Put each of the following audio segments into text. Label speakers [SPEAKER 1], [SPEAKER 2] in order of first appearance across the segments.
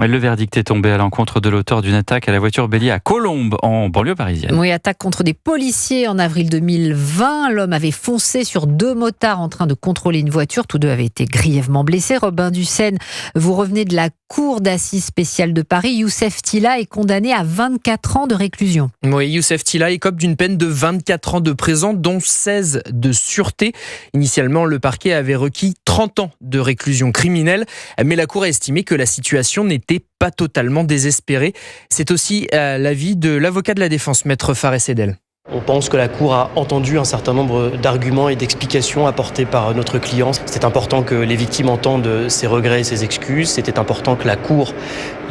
[SPEAKER 1] Le verdict est tombé à l'encontre de l'auteur d'une attaque à la voiture bélier à Colombes, en banlieue parisienne.
[SPEAKER 2] Oui, attaque contre des policiers en avril 2020. L'homme avait foncé sur 2 motards en train de contrôler une voiture. Tous 2 avaient été grièvement blessés. Robin Dussène, vous revenez de la cour d'assises spéciale de Paris. Youssef Tilla est condamné à 24 ans de réclusion.
[SPEAKER 3] Oui, Youssef Tilla écope d'une peine de 24 ans de prison, dont 16 de sûreté. Initialement, le parquet avait requis 30 ans de réclusion criminelle, mais la cour a estimé que la situation n'était pas totalement désespérée. C'est aussi l'avis de l'avocat de la défense, maître Fares Edel.
[SPEAKER 4] On pense que la Cour a entendu un certain nombre d'arguments et d'explications apportés par notre client. C'était important que les victimes entendent ses regrets et ses excuses. C'était important que la Cour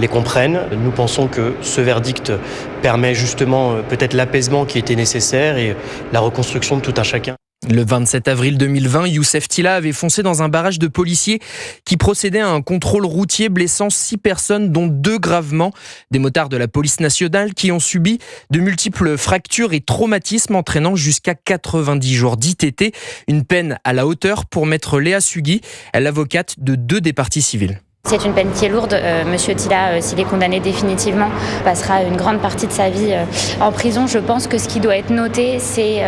[SPEAKER 4] les comprenne. Nous pensons que ce verdict permet justement peut-être l'apaisement qui était nécessaire et la reconstruction de tout un chacun.
[SPEAKER 3] Le 27 avril 2020, Youssef Tilla avait foncé dans un barrage de policiers qui procédait à un contrôle routier blessant 6 personnes, dont 2 gravement. Des motards de la police nationale qui ont subi de multiples fractures et traumatismes entraînant jusqu'à 90 jours d'ITT. Une peine à la hauteur pour maître Léa Sugui, l'avocate de 2 des parties civiles.
[SPEAKER 5] C'est une peine qui est lourde. Monsieur Tilla, s'il est condamné définitivement, passera une grande partie de sa vie en prison. Je pense que ce qui doit être noté, c'est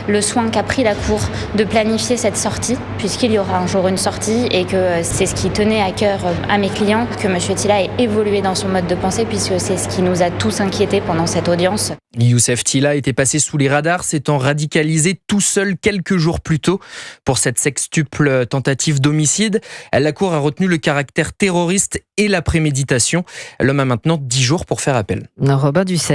[SPEAKER 5] le soin qu'a pris la Cour de planifier cette sortie, puisqu'il y aura un jour une sortie et que c'est ce qui tenait à cœur à mes clients, que monsieur Tilla ait évolué dans son mode de pensée, puisque c'est ce qui nous a tous inquiétés pendant cette audience.
[SPEAKER 3] Youssef Tilla était passé sous les radars, s'étant radicalisé tout seul quelques jours plus tôt. Pour cette sextuple tentative d'homicide, la Cour a retenu le caractère terroriste et la préméditation. L'homme a maintenant 10 jours pour faire appel.
[SPEAKER 2] Robin Dussène.